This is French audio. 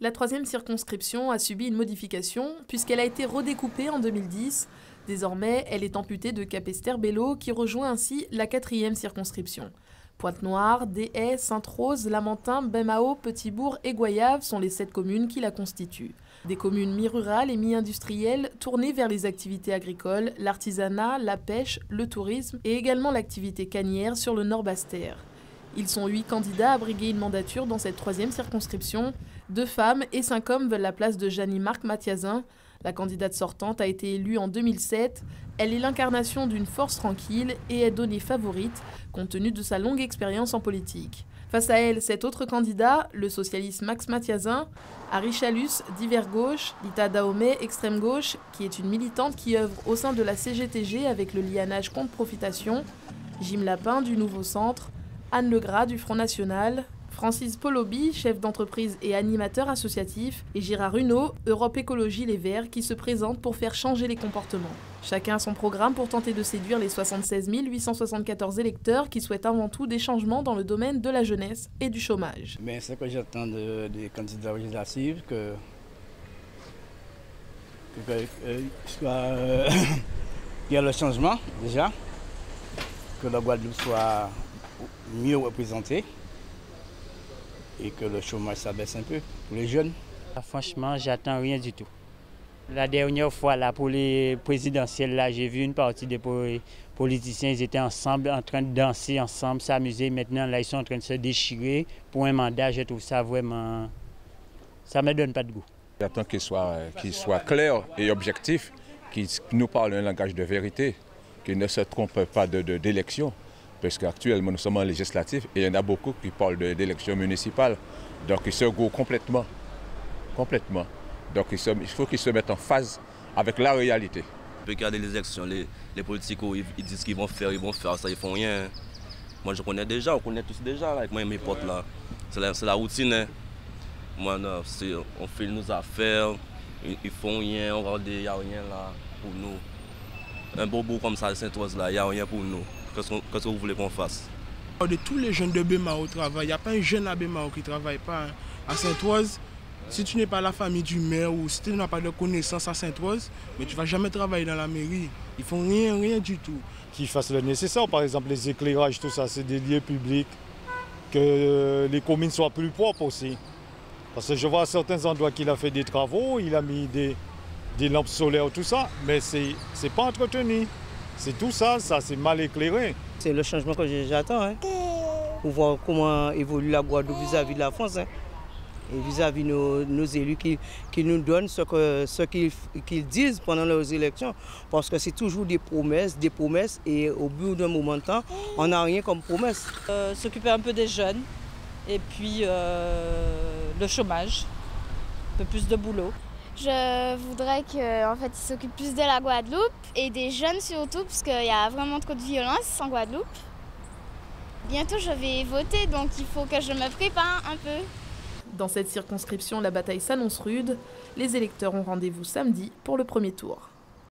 La troisième circonscription a subi une modification puisqu'elle a été redécoupée en 2010. Désormais, elle est amputée de Capesterre-Belle-Eau qui rejoint ainsi la quatrième circonscription. Pointe-Noire, Des, Sainte-Rose, Lamentin, Baie-Mahault, Petit-Bourg et Goyave sont les 7 communes qui la constituent. Des communes mi-rurales et mi-industrielles tournées vers les activités agricoles, l'artisanat, la pêche, le tourisme et également l'activité cannière sur le Nord Basse-Terre. Ils sont 8 candidats à briguer une mandature dans cette troisième circonscription. 2 femmes et 5 hommes veulent la place de Jeannie-Marc Mathiazin. La candidate sortante a été élue en 2007. Elle est l'incarnation d'une force tranquille et est donnée favorite compte tenu de sa longue expérience en politique. Face à elle, 7 autres candidats, le socialiste Max Mathiazin, Harry Chalus, divers gauche, Lita Dahomey, extrême gauche, qui est une militante qui œuvre au sein de la CGTG avec le lianage contre profitation, Jim Lapin du Nouveau Centre, Anne Legras du Front National, Francis Poloby, chef d'entreprise et animateur associatif, et Gérard Huneau, Europe Écologie Les Verts, qui se présentent pour faire changer les comportements. Chacun a son programme pour tenter de séduire les 76 874 électeurs qui souhaitent avant tout des changements dans le domaine de la jeunesse et du chômage. Mais ce que j'attends des candidats législatifs, qu'il y a le changement déjà, que la Guadeloupe soit mieux représentée et que le chômage s'abaisse un peu pour les jeunes. Franchement, j'attends rien du tout. La dernière fois, là, pour les présidentielles, là, j'ai vu une partie des politiciens, ils étaient ensemble, en train de danser ensemble, s'amuser. Maintenant, là, ils sont en train de se déchirer pour un mandat. Je trouve ça vraiment... ça ne me donne pas de goût. J'attends qu'il soit clair et objectif, qu'il nous parle un langage de vérité, qu'il ne se trompe pas d'élection. Parce qu'actuellement, nous sommes en législatif et il y en a beaucoup qui parlent d'élections municipales. Donc, ils se gourent complètement. Donc, il faut qu'ils se mettent en phase avec la réalité. Regardez les élections, les politiques, ils disent qu'ils vont faire, ça, ils font rien. Moi, je connais déjà, on connaît tous déjà, avec moi et mes potes là. C'est la routine. Hein. Moi, non, on fait nos affaires, ils font rien, on regarde, il n'y a rien là pour nous. Un bobo comme ça, Sainte-Rose là, il n'y a rien pour nous. Qu'est-ce que vous voulez qu'on fasse? De tous les jeunes de Baie-Mahault travaillent. Il n'y a pas un jeune à Baie-Mahault qui ne travaille pas. Hein. À Sainte-Rose, si tu n'es pas la famille du maire ou si tu n'as pas de connaissances à Sainte-Rose, mais tu ne vas jamais travailler dans la mairie. Ils ne font rien du tout. Qu'ils fassent le nécessaire, par exemple les éclairages, tout ça, c'est des lieux publics. Que les communes soient plus propres aussi. Parce que je vois à certains endroits qu'il a fait des travaux, il a mis des lampes solaires, tout ça, mais ce n'est pas entretenu. C'est tout ça, c'est mal éclairé. C'est le changement que j'attends, hein, pour voir comment évolue la Guadeloupe vis-à-vis de la France. Hein, et vis-à-vis de nos élus qui nous donnent ce qu'ils disent pendant leurs élections. Parce que c'est toujours des promesses, et au bout d'un moment de temps, on n'a rien comme promesse. S'occuper un peu des jeunes, et puis le chômage, un peu plus de boulot. Je voudrais qu'ils s'occupent plus de la Guadeloupe et des jeunes surtout, parce qu'il y a vraiment trop de violence en Guadeloupe. Bientôt je vais voter, donc il faut que je me prépare un peu. Dans cette circonscription, la bataille s'annonce rude. Les électeurs ont rendez-vous samedi pour le premier tour.